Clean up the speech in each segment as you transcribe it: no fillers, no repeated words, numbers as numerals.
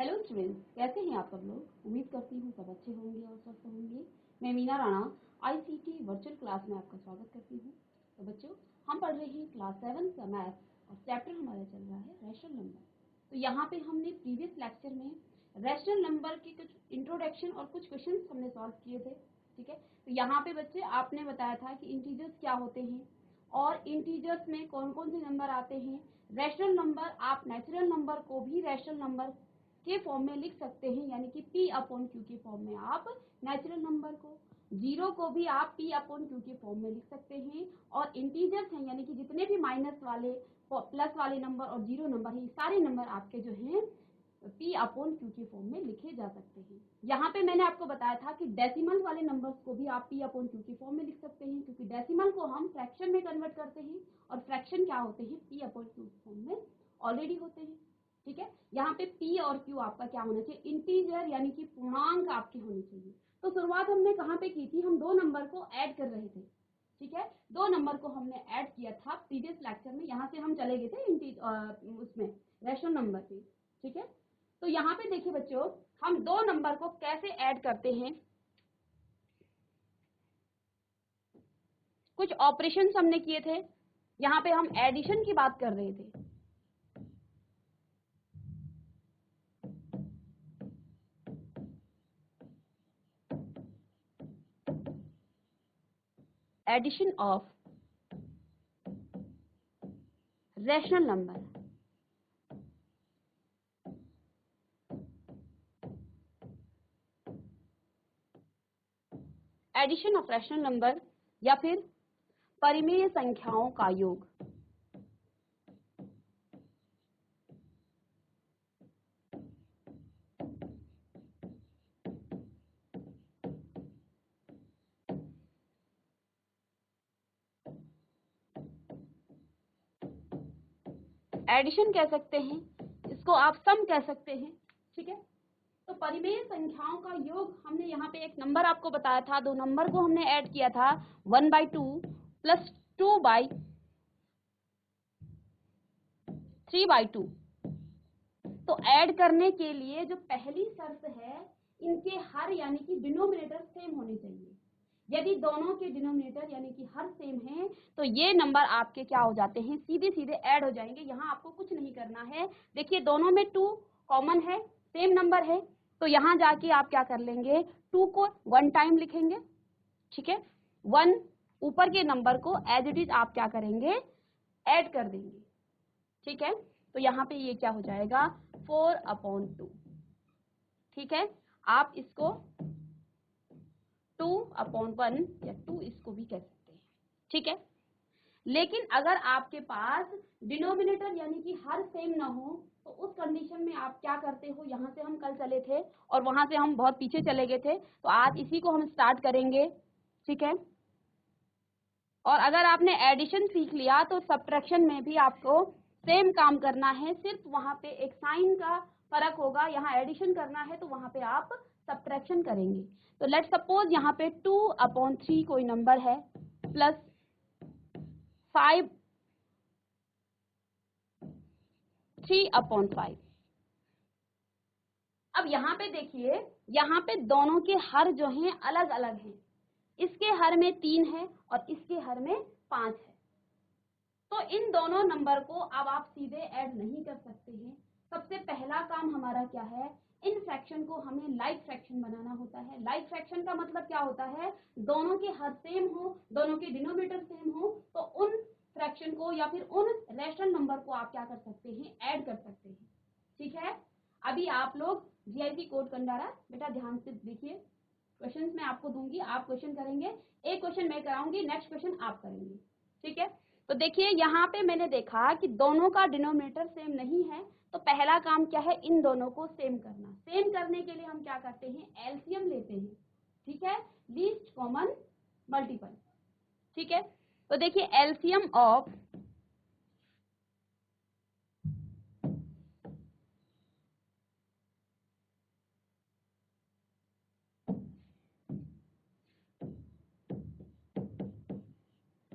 Hello students, कैसे हैं आप सब लोग। उम्मीद करती हूँ सब अच्छे होंगे और स्वस्थ होंगे। मैं Meena Rana ICT virtual class में आपका स्वागत करती हूँ। तो बच्चों, हम पढ़ रहे हैं क्लास 7 का मैथ और चैप्टर हमारा चल रहा है रैशनल नंबर। तो यहाँ पे हमने प्रीवियस लेक्चर में रैशनल नंबर के कुछ इंट्रोडक्शन और कुछ क्वेश्चन हमने सॉल्व किए थे। ठीक है, तो यहाँ पे बच्चे आपने बताया था कि इंटीजर्स क्या होते हैं और इंटीजर्स में कौन कौन से नंबर आते हैं। रैशनल नंबर, आप नेचुरल नंबर को भी रैशनल नंबर के फॉर्म में लिख सकते हैं, यानी कि P/Q के फॉर्म में आप नेचुरल नंबर को, जीरो को भी आप P/Q के फॉर्म में लिख सकते हैं। और इंटीजर्स हैं, यानी कि जितने भी माइनस वाले, प्लस वाले नंबर और जीरो नंबर हैं, सारे नंबर आपके जो हैं P/Q के फॉर्म में लिखे जा सकते हैं। यहाँ पे मैंने आपको बताया था कि डेसिमल वाले नंबर्स को भी आप P/Q के फॉर्म में लिख सकते हैं, क्योंकि डेसिमल को हम फ्रैक्शन में कन्वर्ट करते हैं और फ्रैक्शन क्या होते हैं, P/Q फॉर्म में ऑलरेडी होते हैं। ठीक है, यहाँ पे P और Q आपका क्या होना चाहिए, इंटीजर यानी कि पूर्णांक आपके होने चाहिए। तो शुरुआत हमने कहाँ पे की थी, हम दो नंबर को ऐड कर रहे थे। ठीक है, दो नंबर को हमने ऐड किया था प्रीवियस लेक्चर में। यहाँ से हम चले गए थे उसमें रैशनल नंबर पे। ठीक है, तो यहाँ पे देखिए बच्चों, हम दो नंबर को कैसे ऐड करते हैं। कुछ ऑपरेशंस हमने किए थे, यहाँ पे हम एडिशन की बात कर रहे थे। Addition of rational number. Addition of rational number या फिर परिमेय संख्याओं का योग। एडिशन कह सकते हैं, इसको आप सम कह सकते हैं। ठीक है, तो परिमेय संख्याओं का योग, हमने यहाँ पे एक नंबर आपको बताया था, दो नंबर को हमने ऐड किया था 1/2 प्लस 2/3/2। तो ऐड करने के लिए जो पहली शर्त है, इनके हर यानी कि डिनोमिनेटर सेम होने चाहिए। यदि दोनों के डिनोमिनेटर यानी कि हर सेम हैं, तो ये नंबर आपके क्या हो जाते हैं, सीधे सीधे ऐड हो जाएंगे। यहाँ आपको कुछ नहीं करना है। देखिए, दोनों में 2 कॉमन है, सेम नंबर है, तो यहाँ जाके आप क्या कर लेंगे, 2 को 1 टाइम लिखेंगे। ठीक है, 1 ऊपर के नंबर को एज इट इज आप क्या करेंगे, ऐड कर देंगे। ठीक है, तो यहाँ पे ये क्या हो जाएगा, 4/2। ठीक है, आप इसको 2/1 या 2 इसको भी कह सकते हैं। ठीक है, लेकिन अगर आपके पास डिनोमिनेटर यानी कि हर सेम ना हो, तो उस कंडीशन में आप क्या करते हो, यहाँ से हम कल चले थे और वहां से हम बहुत पीछे चले गए थे, तो आज इसी को हम स्टार्ट करेंगे। ठीक है, और अगर आपने एडिशन सीख लिया तो सब्ट्रैक्शन में भी आपको सेम काम करना है, सिर्फ वहां पे एक साइन का फर्क होगा। यहाँ एडिशन करना है तो वहां पे आप सब्ट्रैक्शन करेंगे। तो लेट सपोज यहाँ पे 2/3 कोई नंबर है, प्लस 3/5। अब यहाँ पे देखिए, यहाँ पे दोनों के हर जो हैं अलग अलग हैं। इसके हर में 3 है और इसके हर में 5 है। तो इन दोनों नंबर को अब आप सीधे ऐड नहीं कर सकते हैं। सबसे पहला काम हमारा क्या है, इन फ्रैक्शन को हमें लाइक फ्रैक्शन बनाना होता है। लाइक फ्रैक्शन का मतलब क्या होता है, दोनों के हर सेम हो, दोनों के डिनोमिनेटर सेम हो, तो उन फ्रैक्शन को या फिर उन रैशनल नंबर को आप क्या कर सकते हैं, ऐड कर सकते हैं। ठीक है, अभी आप लोग जीआईसी कोड कंडारा बेटा ध्यान से देखिए, क्वेश्चंस मैं आपको दूंगी, आप क्वेश्चन करेंगे, एक क्वेश्चन मैं कराऊंगी, नेक्स्ट क्वेश्चन आप करेंगे। ठीक है, तो देखिए यहाँ पे मैंने देखा कि दोनों का डिनोमिनेटर सेम नहीं है, तो पहला काम क्या है, इन दोनों को सेम करना। सेम करने के लिए हम क्या करते हैं, एलसीएम लेते हैं। ठीक है, लीस्ट कॉमन मल्टीपल। ठीक है, तो देखिए LCM of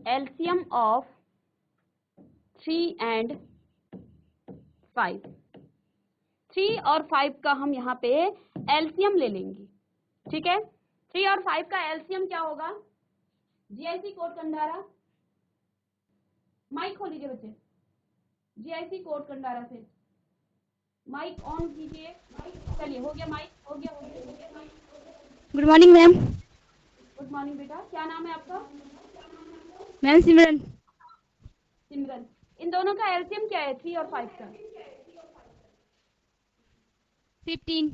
LCM of 3 and 5। 3 और 5 का हम यहाँ पे एलसीएम ले लेंगे। ठीक है, 3 और 5 का एलसीएम क्या होगा? जीआईसी कोड कंडारा, माइक खोल लीजिए बच्चे, जीआईसी कोड कंडारा से माइक ऑन कीजिए। चलिए हो गया माइक, हो गया। Good morning ma'am. Good morning बेटा, क्या नाम है आपका? मैम सिमरन। सिमरन। इन दोनों का एलसीएम क्या है 3 और 5 का? 15।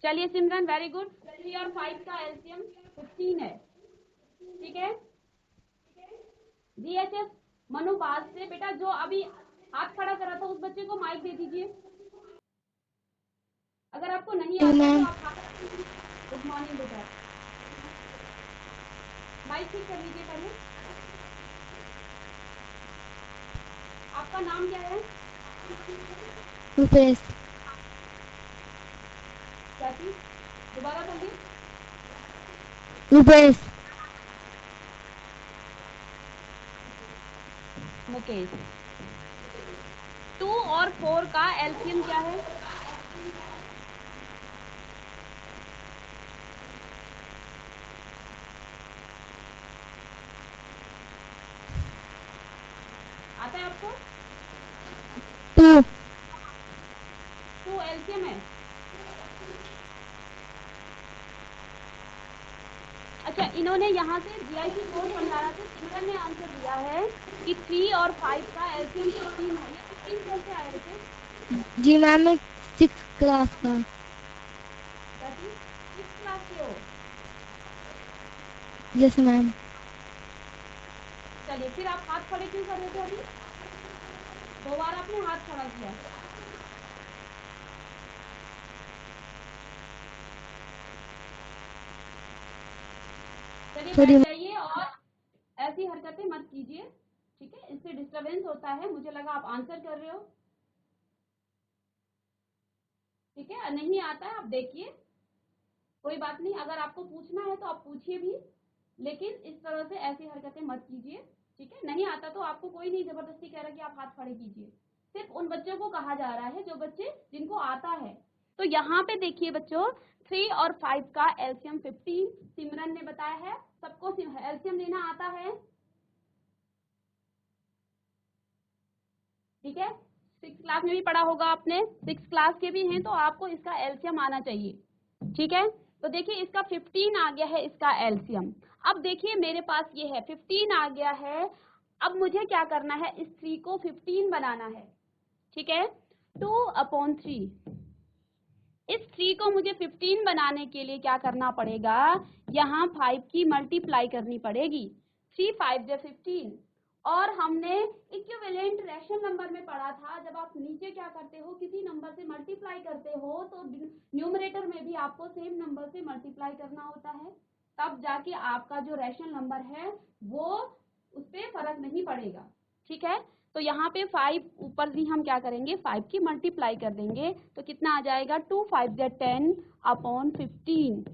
चलिए सिमरन, वेरी गुड। 3 और 5 का एलसीएम 15 है। ठीक है, जीएचएस मनुपाल से बेटा जो अभी हाथ खड़ा करा था उस बच्चे को माइक दे दीजिए। अगर आपको नहीं आता तो आप हाथ। गुड मॉर्निंग बेटा, माइक ठीक कर लीजिए पहले। आपका नाम क्या है? रुपेश। क्या चीज? दोबारा बोलिए। रुपेश। मुकेश। 2 और 4 का एलसीएम क्या है? आता है आपको? 2 एलसीएम है। अच्छा, इन्होंने यहाँ से जीआईसी कोड भंडारा से सिमरन ने आंसर दिया है कि 3 और 5 का एलसीएम 15 है। ये 15 कैसे आया बच्चे? जी मैम मैं 6th क्लास का। क्या चीज? 6 क्लास के हो? Yes ma'am. चलिए, फिर आप हाथ खड़े क्यों कर रहे थे अभी? 2 बार आपने हाथ खड़ा किया। चलिए सॉरी। बैठ जाइए और ऐसी हरकतें मत कीजिए। ठीक है, इससे डिस्टरबेंस होता है। मुझे लगा आप आंसर कर रहे हो। ठीक है, नहीं आता है आप देखिए, कोई बात नहीं। अगर आपको पूछना है तो आप पूछिए भी, लेकिन इस तरह से ऐसी हरकतें मत कीजिए। ठीक है, नहीं आता तो आपको कोई नहीं जबरदस्ती कह रहा कि आप हाथ खड़े कीजिए। सिर्फ उन बच्चों को कहा जा रहा है जो बच्चे जिनको आता है। तो यहाँ पे देखिए बच्चों, 3 और 5 का एलसीएम 15 सिमरन ने बताया है। सबको एलसीएम लेना आता है? ठीक है, 6 क्लास में भी पढ़ा होगा आपने, 6 क्लास के भी हैं तो आपको इसका एलसीएम आना चाहिए। ठीक है, तो देखिए इसका 15 आ गया है इसका एलसीएम। अब देखिए मेरे पास ये है 15 आ गया है। अब मुझे क्या करना है, इस 3 को 15 बनाना है। ठीक है, 2/3। इस 3 को मुझे 15 बनाने के लिए क्या करना पड़ेगा, यहाँ 5 की मल्टीप्लाई करनी पड़ेगी। 3 5 जा 15। और हमने इक्विवेलेंट रैशनल नंबर में पढ़ा था, जब आप नीचे क्या करते हो, किसी नंबर से मल्टीप्लाई करते हो तो न्यूमरेटर में भी आपको सेम नंबर से मल्टीप्लाई करना होता है, तब जाके आपका जो रैशनल नंबर है वो उस पर फर्क नहीं पड़ेगा। ठीक है, तो यहाँ पे 5 ऊपर भी हम क्या करेंगे, 5 की मल्टीप्लाई कर देंगे तो कितना आ जाएगा, 2 5 जा 10/15।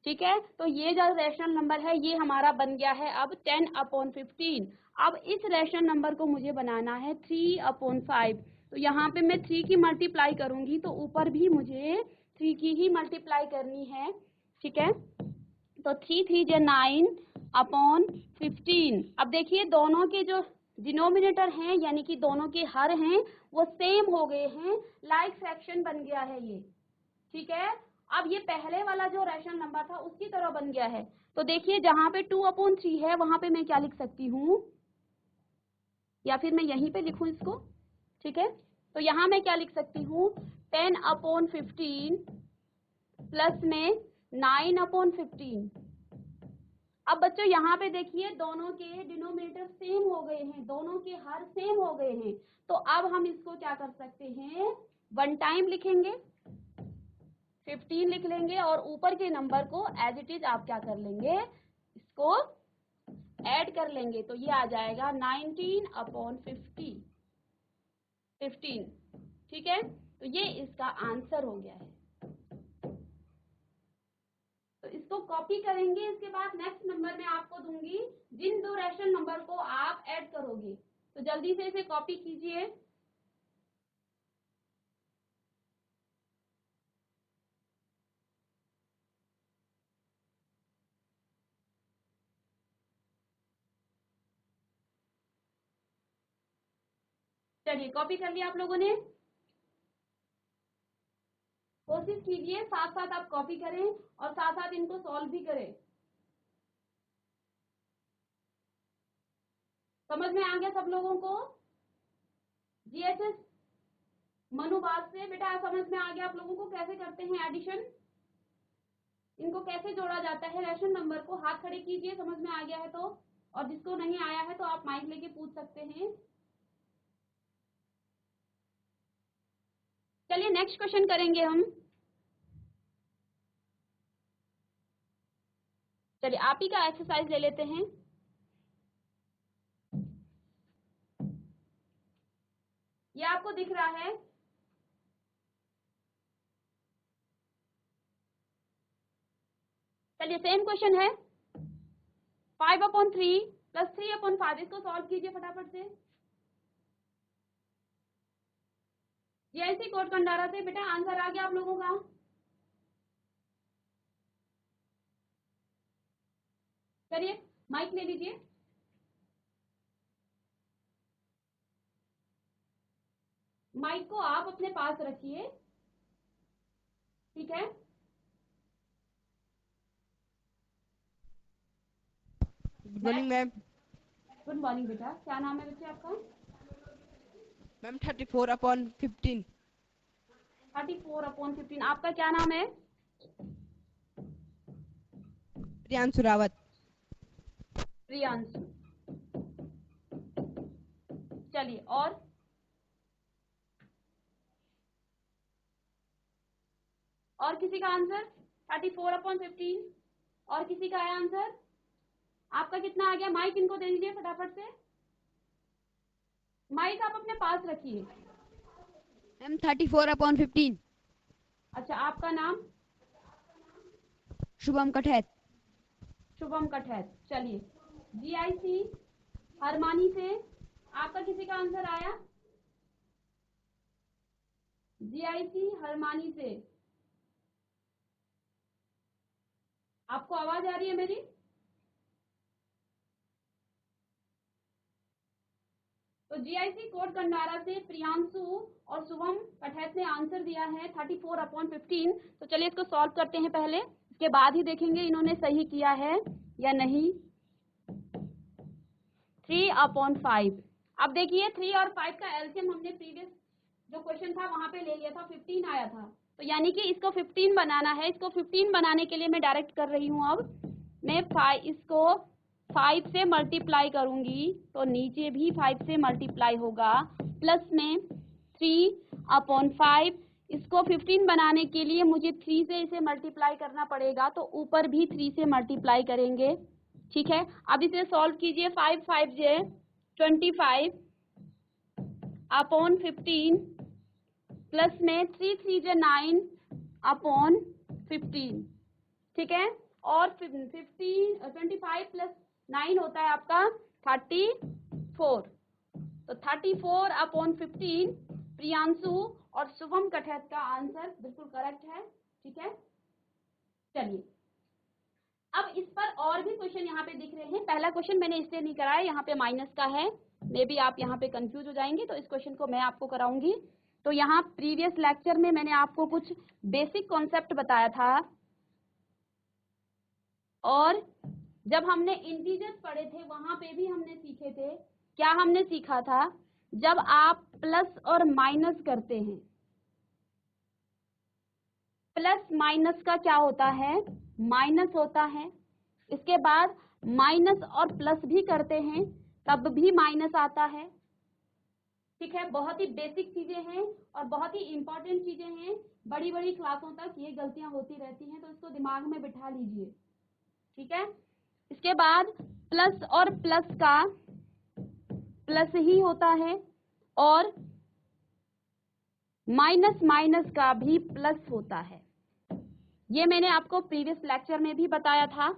ठीक है, तो ये जो रैशनल नंबर है ये हमारा बन गया है अब 10/15। अब इस रैशनल नंबर को मुझे बनाना है 3/5। तो यहाँ पे मैं 3 की मल्टीप्लाई करूंगी तो ऊपर भी मुझे 3 की ही मल्टीप्लाई करनी है। ठीक है, तो 3 3 जा 9/15। अब देखिए दोनों के जो डिनोमिनेटर हैं यानी कि दोनों के हर हैं वो सेम हो गए हैं, लाइक फ्रैक्शन बन गया है ये। ठीक है, अब ये पहले वाला जो रैशनल नंबर था उसकी तरह बन गया है। तो देखिए जहां पे 2/3 है वहां पे मैं क्या लिख सकती हूँ, या फिर मैं यहीं पे लिखूं इसको। ठीक है, तो यहाँ मैं क्या लिख सकती हूँ, 10/15 प्लस में 9/15। अब बच्चों यहाँ पे देखिए दोनों के डिनोमिनेटर सेम हो गए हैं, दोनों के हर सेम हो गए हैं। तो अब हम इसको क्या कर सकते हैं, 1 टाइम लिखेंगे, 15 लिख लेंगे और ऊपर के नंबर को एज इट इज आप क्या कर लेंगे, इसको ऐड कर लेंगे तो ये आ जाएगा 19/15। ठीक है, तो ये इसका आंसर हो गया है। तो इसको कॉपी करेंगे, इसके बाद नेक्स्ट नंबर में आपको दूंगी, जिन दो रैशनल नंबर को आप ऐड करोगे। तो तो जल्दी से इसे कॉपी कीजिए। चलिए, कॉपी कर लिया आप लोगों ने। कोशिश कीजिए साथ साथ आप कॉपी करें और साथ साथ इनको सॉल्व भी करें। समझ में आ गया सब लोगों को? जीएचएस मनुबाद से बेटा समझ में आ गया आप लोगों को कैसे करते हैं एडिशन, इनको कैसे जोड़ा जाता है? रेशन नंबर को हाथ खड़े कीजिए समझ में आ गया है तो, और जिसको नहीं आया है तो आप माइक लेके पूछ सकते हैं। चलिए नेक्स्ट क्वेश्चन करेंगे हम। चलिए आप ही का एक्सरसाइज ले लेते हैं। ये आपको दिख रहा है? चलिए सेम क्वेश्चन है, 5/3 प्लस 3/5, इसको सॉल्व कीजिए फटाफट से। जीआईसी कोड कंडारा से बेटा आंसर आ गया आप लोगों का? चलिए माइक ले लीजिए। माइक को आप अपने पास रखिए, ठीक है? Good morning ma'am. Good morning बेटा, क्या नाम है बच्चे आपका? मैम 34/15। 34/15। आपका क्या नाम है? प्रियांशु रावत। प्रियांशु। चलिए और किसी का आंसर 34/15? और किसी का है आंसर? आपका कितना आ गया? माइक इनको दे दीजिए फटाफट से। माइक आप अपने पास रखिए। मैम 34/15। अच्छा, आपका नाम? शुभम कठैत। शुभम कठैत। चलिए जीआईसी हरमानी से आपका किसी का आंसर आया? जीआईसी हरमानी से आपको आवाज आ रही है मेरी? तो जीआईसी कोड कंडारा से प्रियांशु और शुभम कठैत ने आंसर दिया है 34/15। तो चलिए इसको सॉल्व करते हैं पहले, इसके बाद ही देखेंगे इन्होंने सही किया है या नहीं। 3/5। अब देखिए 3 और 5 का एलसीएम हमने प्रीवियस जो क्वेश्चन था वहां पे ले लिया था, 15 आया था। तो यानी कि इसको 15 बनाना है। इसको 15 बनाने के लिए मैं डायरेक्ट कर रही हूँ। अब मैं इसको 5 से मल्टीप्लाई करूंगी तो नीचे भी 5 से मल्टीप्लाई होगा, प्लस में 3/5। इसको 15 बनाने के लिए मुझे 3 से इसे मल्टीप्लाई करना पड़ेगा, तो ऊपर भी 3 से मल्टीप्लाई करेंगे, ठीक है? अब इसे सॉल्व कीजिए। 5 5 जे 25/15 प्लस में 3 3 जे 9/15, ठीक है? और 25 प्लस 9 होता है आपका 34। तो 34/15 प्रियांशु और शुभम कठैत का आंसर बिल्कुल करेक्ट है, ठीक है? चलिए अब इस पर और भी क्वेश्चन यहाँ पे दिख रहे हैं। पहला क्वेश्चन मैंने इसलिए नहीं कराया, यहाँ पे माइनस का है, मे बी आप यहाँ पे कंफ्यूज हो जाएंगे, तो इस क्वेश्चन को मैं आपको कराऊंगी। तो यहाँ प्रीवियस लेक्चर में मैंने आपको कुछ बेसिक कॉन्सेप्ट बताया था, और जब हमने इंटीजर्स पढ़े थे वहां पे भी हमने सीखे थे। क्या हमने सीखा था? जब आप प्लस और माइनस करते हैं, प्लस माइनस का क्या होता है? माइनस होता है। इसके बाद माइनस और प्लस भी करते हैं तब भी माइनस आता है, ठीक है? बहुत ही बेसिक चीजें हैं और बहुत ही इंपॉर्टेंट चीजें हैं। बड़ी बड़ी क्लासों तक ये गलतियां होती रहती हैं, तो इसको दिमाग में बिठा लीजिए, ठीक है? इसके बाद प्लस और प्लस का प्लस ही होता है, और माइनस माइनस का भी प्लस होता है। ये मैंने आपको प्रीवियस लेक्चर में भी बताया था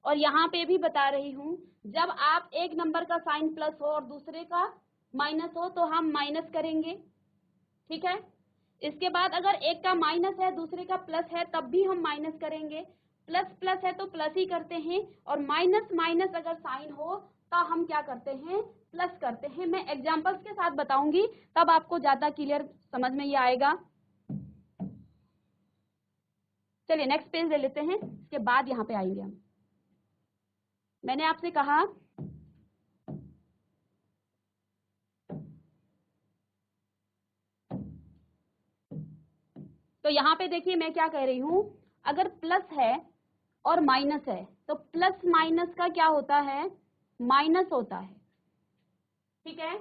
और यहाँ पे भी बता रही हूँ। जब आप एक नंबर का साइन प्लस हो और दूसरे का माइनस हो तो हम माइनस करेंगे, ठीक है। इसके बाद अगर एक का माइनस है दूसरे का प्लस है तब भी हम माइनस करेंगे, प्लस प्लस है तो प्लस ही करते हैं, और माइनस माइनस अगर साइन हो तो हम क्या करते हैं, प्लस करते हैं। मैं एग्जांपल्स के साथ बताऊंगी तब आपको ज्यादा क्लियर समझ में ये आएगा। चलिए नेक्स्ट पेज ले लेते हैं, इसके बाद यहाँ पे आएंगे हम। मैंने आपसे कहा तो यहाँ पे देखिए मैं क्या कह रही हूँ, अगर प्लस है और माइनस है तो प्लस माइनस का क्या होता है, माइनस होता है, ठीक है।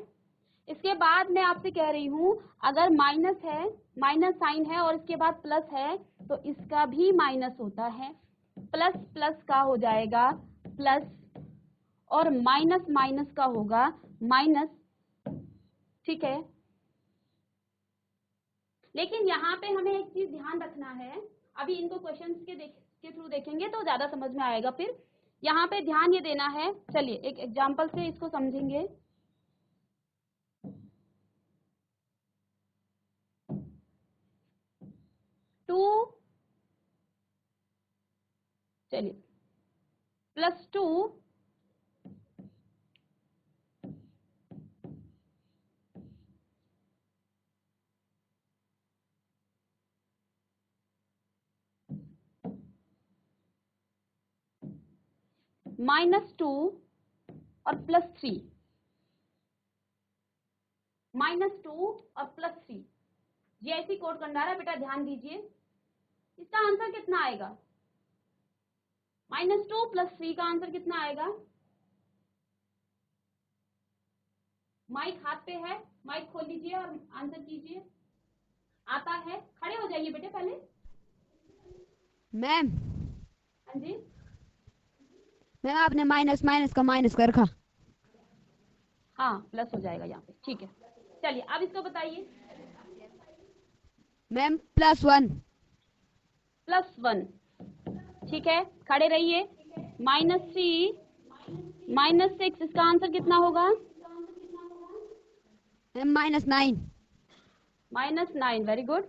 इसके बाद मैं आपसे कह रही हूँ अगर माइनस है, माइनस साइन है और इसके बाद प्लस है तो इसका भी माइनस होता है, प्लस प्लस का हो जाएगा प्लस और माइनस माइनस का होगा माइनस, ठीक है। लेकिन यहाँ पे हमें एक चीज ध्यान रखना है, अभी इनको क्वेश्चंस के थ्रू देखेंगे तो ज्यादा समझ में आएगा। फिर यहाँ पे ध्यान ये देना है, चलिए एक एग्जांपल से इसको समझेंगे। चलिए +2 -2 और +3, -2 और +3, ये ऐसी कोड करना है बेटा, ध्यान दीजिए। इसका आंसर कितना आएगा, -2 + 3 का आंसर कितना आएगा। माइक हाथ पे है, माइक खोल लीजिए और आंसर कीजिए। आता है, खड़े हो जाइए बेटे पहले। मैम हाँ जी, मैम आपने माइनस माइनस का माइनस कर रखा। हाँ प्लस हो जाएगा यहाँ पे, ठीक है। चलिए अब इसको बताइए। मैम +1 +1, ठीक है, खड़े रहिए। -3 -6, इसका आंसर कितना होगा, मैम -9 -9, वेरी गुड।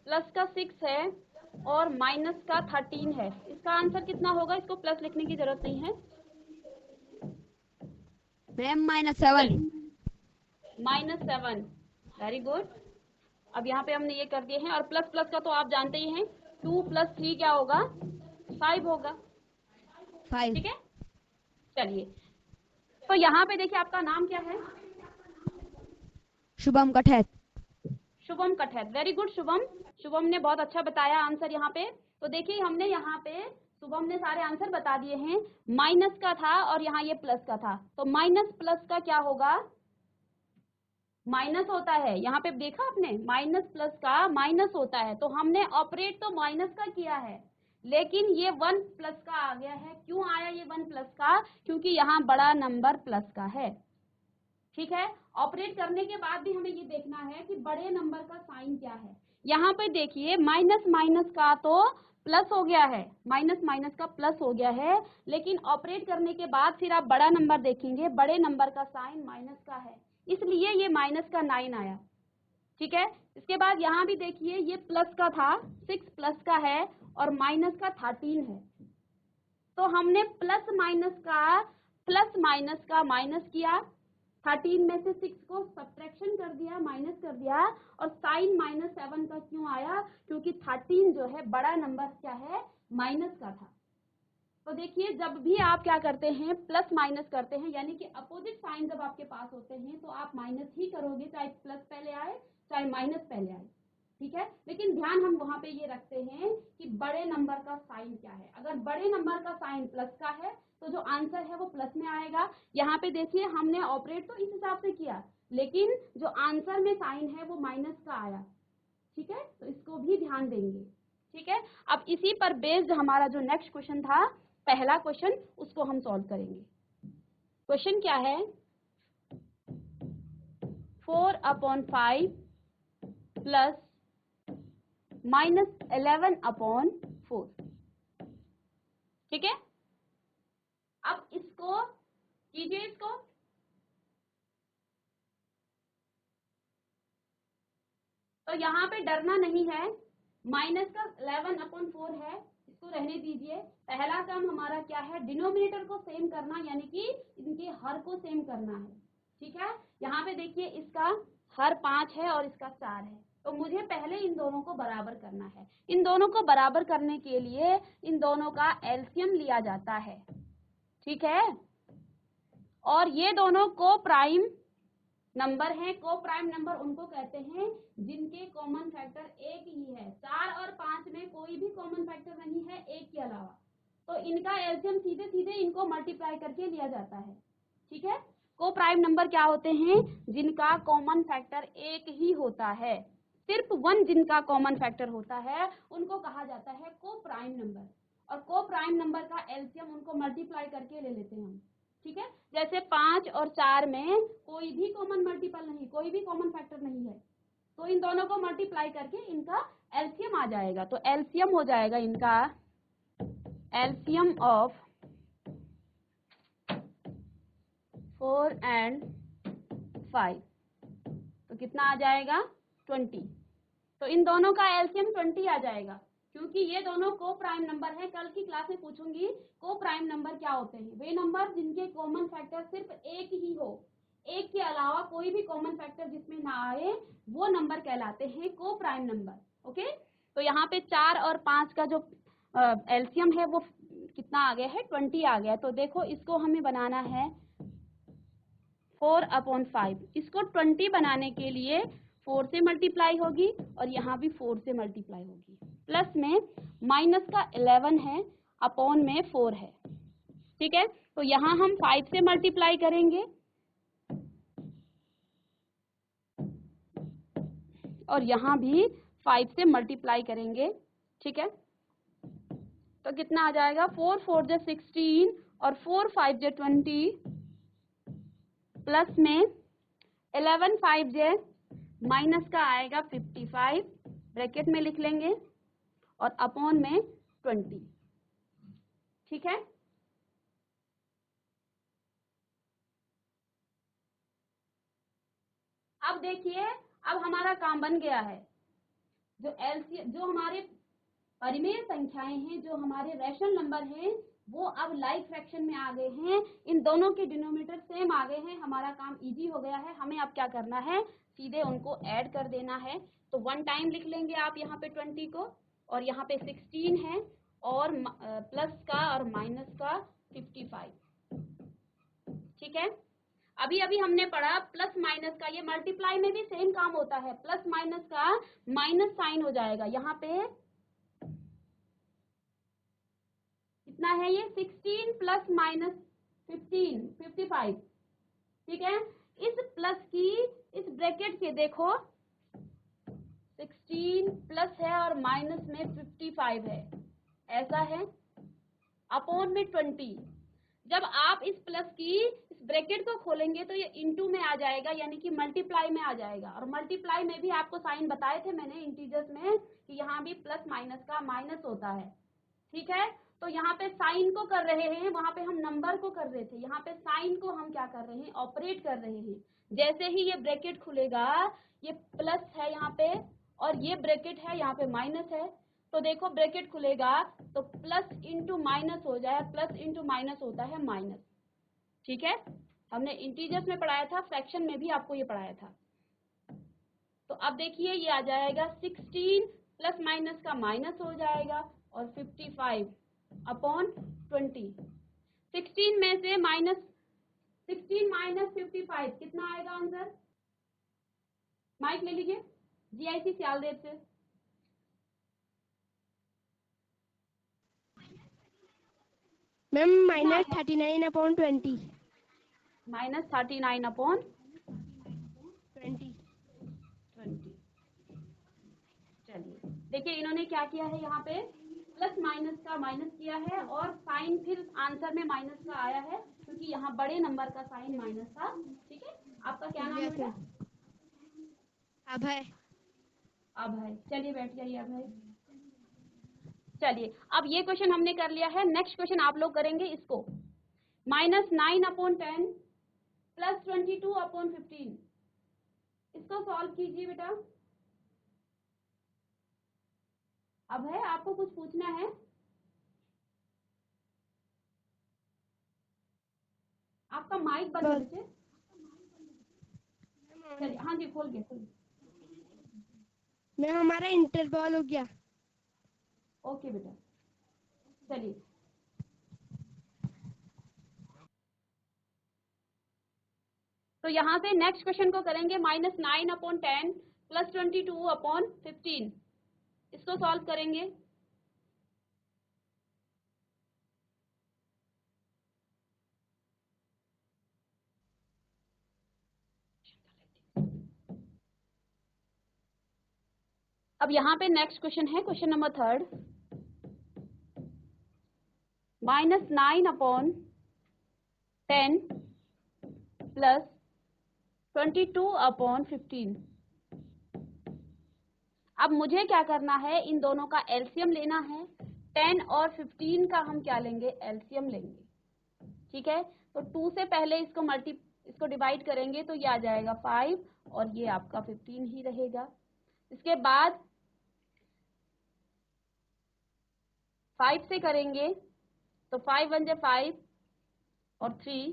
प्लस का 6 है और माइनस का 13 है, इसका आंसर कितना होगा। इसको प्लस लिखने की जरूरत नहीं है। Ma'am -7 -7, very good. अब यहाँ पे हमने ये कर दिए हैं, और प्लस प्लस का तो आप जानते ही हैं, 2 + 3 क्या होगा, 5 होगा, 5 ठीक है। चलिए तो यहाँ पे देखिए आपका नाम क्या है, शुभम कठैत। Shubham Kathait, very good Shubham. शुभम ने बहुत अच्छा बताया आंसर यहाँ पे। तो देखिए हमने यहाँ पे शुभम ने सारे आंसर बता दिए हैं। माइनस का था और यहाँ ये प्लस का था, तो माइनस प्लस का क्या होगा, माइनस होता है। यहाँ पे देखा आपने, माइनस प्लस का माइनस होता है, तो हमने ऑपरेट तो माइनस का किया है, लेकिन ये 1 प्लस का आ गया है। क्यों आया ये 1 प्लस का, क्योंकि यहाँ बड़ा नंबर प्लस का है, ठीक है। ऑपरेट करने के बाद भी हमें ये देखना है कि बड़े नंबर का साइन क्या है। यहाँ पे देखिए माइनस माइनस का तो प्लस हो गया है, माइनस माइनस का प्लस हो गया है, लेकिन ऑपरेट करने के बाद फिर आप बड़ा नंबर देखेंगे, बड़े नंबर का साइन माइनस का है, इसलिए ये -9 आया, ठीक है। इसके बाद यहाँ भी देखिए ये प्लस का था, 6 प्लस का है और माइनस का 13 है, तो हमने प्लस माइनस का माइनस किया, 13 में से 6 को सब्ट्रैक्शन कर दिया, माइनस कर दिया, और साइन -7 का क्यों आया, क्योंकि 13 जो है बड़ा नंबर क्या है, माइनस का था। तो देखिए जब भी आप क्या करते हैं, प्लस माइनस करते हैं, यानी कि अपोजिट साइन जब आपके पास होते हैं तो आप माइनस ही करोगे, चाहे प्लस पहले आए चाहे माइनस पहले आए, ठीक है। लेकिन ध्यान हम वहां पे ये रखते हैं कि बड़े नंबर का साइन क्या है। अगर बड़े नंबर का साइन प्लस का है तो जो आंसर है वो प्लस में आएगा। यहाँ पे देखिए हमने ऑपरेट तो इस हिसाब से किया, लेकिन जो आंसर में साइन है वो माइनस का आया, ठीक है, तो इसको भी ध्यान देंगे, ठीक है। अब इसी पर बेस्ड हमारा जो नेक्स्ट क्वेश्चन था, पहला क्वेश्चन, उसको हम सॉल्व करेंगे। क्वेश्चन क्या है, 4/5 प्लस -11/4, ठीक है। अब इसको कीजिए, इसको तो यहाँ पे डरना नहीं है, माइनस का 11/4 है, इसको रहने दीजिए। पहला काम हमारा क्या है, डिनोमिनेटर को सेम करना, यानी कि इनके हर को सेम करना है। ठीक है, यहाँ पे देखिए इसका हर 5 है और इसका 4 है, तो मुझे पहले इन दोनों को बराबर करना है। इन दोनों को बराबर करने के लिए इन दोनों का एलसीएम लिया जाता है। ठीक है, और ये दोनों को प्राइम नंबर हैं। को प्राइम नंबर उनको कहते हैं जिनके कॉमन फैक्टर एक ही है। 4 और 5 में कोई भी कॉमन फैक्टर नहीं है एक के अलावा, तो इनका एलसीएम सीधे सीधे इनको मल्टीप्लाई करके लिया जाता है। ठीक है, को प्राइम नंबर क्या होते हैं, जिनका कॉमन फैक्टर एक ही होता है, सिर्फ 1 जिनका कॉमन फैक्टर होता है उनको कहा जाता है को प्राइम नंबर। और को प्राइम नंबर का एलसीएम उनको मल्टीप्लाई करके ले लेते हैं हम। ठीक है, जैसे 5 और 4 में कोई भी कॉमन मल्टीपल नहीं, कोई भी कॉमन फैक्टर नहीं है, तो इन दोनों को मल्टीप्लाई करके इनका एलसीएम आ जाएगा। तो एलसीएम हो जाएगा इनका, एलसीएम ऑफ 4 and 5, तो कितना आ जाएगा 20। तो इन दोनों का एलसीएम 20 आ जाएगा, क्योंकि ये दोनों को प्राइम नंबर है। कल की क्लास में पूछूंगी को प्राइम नंबर क्या होते हैं, वे नंबर जिनके कॉमन फैक्टर सिर्फ एक ही हो, एक के अलावा कोई भी कॉमन फैक्टर जिसमें ना आए, वो नंबर कहलाते हैं को प्राइम नंबर। ओके, तो यहाँ पे 4 और 5 का जो एलसीएम है वो कितना आ गया है, 20 आ गया। तो देखो इसको हमें बनाना है 4/5। इसको 20 बनाने के लिए 4 से मल्टीप्लाई होगी और यहाँ भी 4 से मल्टीप्लाई होगी, प्लस में माइनस का 11 है, अपॉन में 4 है। ठीक है, तो यहाँ हम 5 से मल्टीप्लाई करेंगे और यहाँ भी 5 से मल्टीप्लाई करेंगे। ठीक है, तो कितना आ जाएगा, 4 4 जा 16 और 4 5 जा 20, प्लस में 11 5 जा माइनस का आएगा 55, ब्रैकेट में लिख लेंगे, और अपॉन में 20। ठीक है, अब देखिए अब हमारा काम बन गया है। जो एलसीएम, जो हमारे परिमेय संख्याएं हैं, जो हमारे रैशनल नंबर हैं, वो अब लाइक फ्रैक्शन में आ गए हैं। इन दोनों के डिनोमिनेटर सेम आ गए हैं, हमारा काम इजी हो गया है। हमें अब क्या करना है, सीधे उनको ऐड कर देना है। तो 1 टाइम लिख लेंगे आप यहाँ पे 20 को, और यहाँ पे 16 है, और प्लस का और माइनस का 55। ठीक है, अभी अभी हमने पढ़ा प्लस माइनस का, ये मल्टीप्लाई में भी सेम काम होता है। प्लस माइनस का माइनस साइन हो जाएगा, यहाँ पे कितना है, ये 16 प्लस माइनस 15 55। ठीक है, इस प्लस की इस ब्रैकेट के देखो 16 प्लस है और माइनस में 55 है, ऐसा है, अपॉन में 20। जब आप इस प्लस की इस ब्रैकेट को खोलेंगे तो ये इनटू में आ जाएगा, यानी कि मल्टीप्लाई में आ जाएगा। और मल्टीप्लाई में भी आपको साइन बताए थे मैंने इंटीजर्स में कि यहाँ भी प्लस माइनस का माइनस होता है। ठीक है, तो यहाँ पे साइन को कर रहे हैं, वहां पे हम नंबर को कर रहे थे, यहाँ पे साइन को हम क्या कर रहे हैं, ऑपरेट कर रहे हैं। जैसे ही ये ब्रैकेट खुलेगा, ये प्लस है यहाँ पे और ये ब्रैकेट है यहाँ पे माइनस है, तो देखो ब्रैकेट खुलेगा तो प्लस इंटू माइनस हो जाए, प्लस इंटू माइनस होता है माइनस। ठीक है, हमने इंटीजर्स में पढ़ाया था, फ्रैक्शन में भी आपको ये पढ़ाया था। तो अब देखिए ये आ जाएगा 16 प्लस माइनस का माइनस हो जाएगा और 55 अपॉन 20। 16 में से माइनस 16 माइनस 55 कितना आएगा आंसर, माइक ले लीजिए, जीआईसी सियालदेव से। मैम -39/20। -39/20। चलिए देखिए इन्होंने क्या किया है, यहाँ पे प्लस माइनस का माइनस किया है और साइन फिर आंसर में माइनस का आया है, क्योंकि यहाँ बड़े नंबर का साइन माइनस था। ठीक है, आपका क्या नाम है? अभय। अभय, चलिए बैठ जाइए अभय। चलिए अब ये क्वेश्चन हमने कर लिया है, नेक्स्ट क्वेश्चन आप लोग करेंगे इसको। -9/10 प्लस 22/15। इसको सॉल्व कीजिए बेटा। अब है आपको कुछ पूछना है? आपका माइक बंद है बच्चे। चलिए हाँ जी, खोल गए। मैम हमारा इंटरवल हो गया। ओके बेटा, चलिए। तो यहाँ से नेक्स्ट क्वेश्चन को करेंगे -9/10 प्लस 22/15। इसको सॉल्व करेंगे। अब यहाँ पे नेक्स्ट क्वेश्चन है, क्वेश्चन नंबर 3, -9/10 प्लस 22/15। अब मुझे क्या करना है, इन दोनों का एलसीएम लेना है। 10 और 15 का हम क्या लेंगे, एलसीएम लेंगे। ठीक है, तो 2 से पहले इसको डिवाइड करेंगे तो ये आ जाएगा 5 और ये आपका 15 ही रहेगा। इसके बाद 5 से करेंगे तो 5 1 × 5 और 3,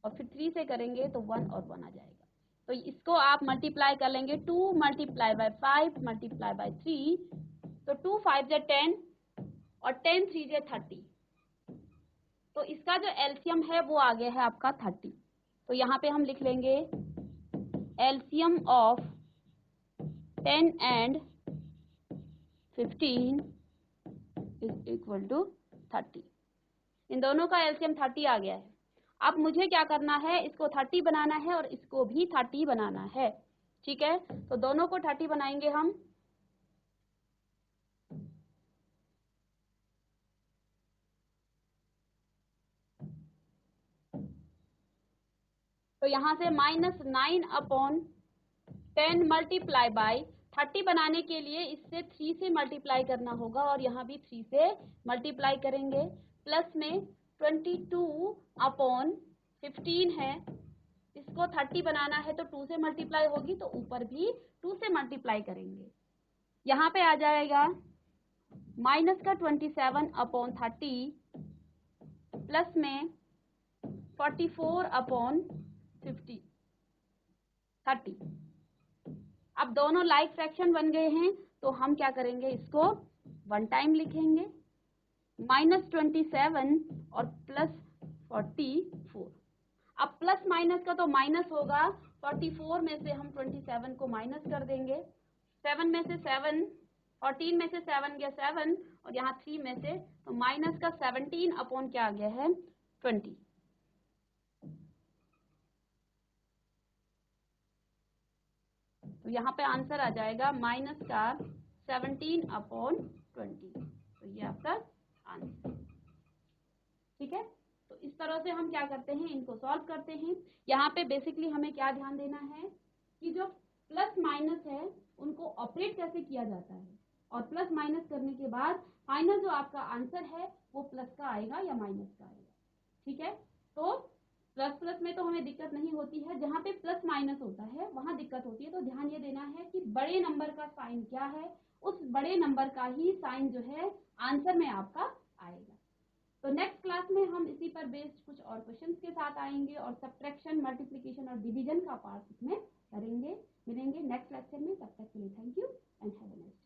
और फिर 3 से करेंगे तो 1 और 1 आ जाएगा। तो इसको आप मल्टीप्लाई कर लेंगे, 2 × 5 × 3, तो 2 5 × 10 और 10 3 × 30। तो इसका जो एलसीएम है वो आ गया है आपका 30। तो यहाँ पे हम लिख लेंगे LCM of 10 and 15 is equal to 30। इन दोनों का एलसीएम 30 आ गया है। अब मुझे क्या करना है, इसको 30 बनाना है और इसको भी 30 बनाना है। ठीक है, तो दोनों को 30 बनाएंगे हम। तो यहाँ से -9/10 मल्टीप्लाई बाई 30 बनाने के लिए इससे 3 से मल्टीप्लाई करना होगा और यहाँ भी 3 से मल्टीप्लाई करेंगे। प्लस में 22/15 है, इसको 30 बनाना है तो 2 से मल्टीप्लाई होगी, तो ऊपर भी 2 से मल्टीप्लाई करेंगे। यहाँ पे आ जाएगा माइनस का 27/30 प्लस में 44/30। अब दोनों लाइक फ्रैक्शन बन गए हैं, तो हम क्या करेंगे, इसको 1 टाइम लिखेंगे। -27 और प्लस 44। अब प्लस माइनस का तो माइनस होगा, 44 में से हम 27 को माइनस कर देंगे। 7 में से 7, 14 में से 7 गया 7, और यहाँ 3 में से, तो माइनस का 17 अपॉन क्या आ गया है, 20। तो यहाँ पे आंसर आ जाएगा माइनस का 17/20। तो ये आपका आंसर। ठीक है, तो इस तरह से हम क्या करते हैं, इनको सॉल्व करते हैं। यहाँ पे बेसिकली हमें क्या ध्यान देना है कि जो प्लस माइनस है उनको ऑपरेट कैसे किया जाता है, और प्लस माइनस करने के बाद फाइनल जो आपका आंसर है वो प्लस का आएगा या माइनस का आएगा। ठीक है, तो प्लस प्लस में तो हमें दिक्कत नहीं होती है, जहाँ पे प्लस माइनस होता है वहां दिक्कत होती है। तो ध्यान ये देना है कि बड़े नंबर का साइन क्या है, उस बड़े नंबर का ही साइन जो है आंसर में आपका आएगा। तो नेक्स्ट क्लास में हम इसी पर बेस्ड कुछ और क्वेश्चंस के साथ आएंगे और सब्ट्रैक्शन, मल्टीप्लिकेशन और डिवीजन का पार्ट इसमें करेंगे। मिलेंगे नेक्स्ट लेक्चर में, तब तक के लिए thank you and have a nice day.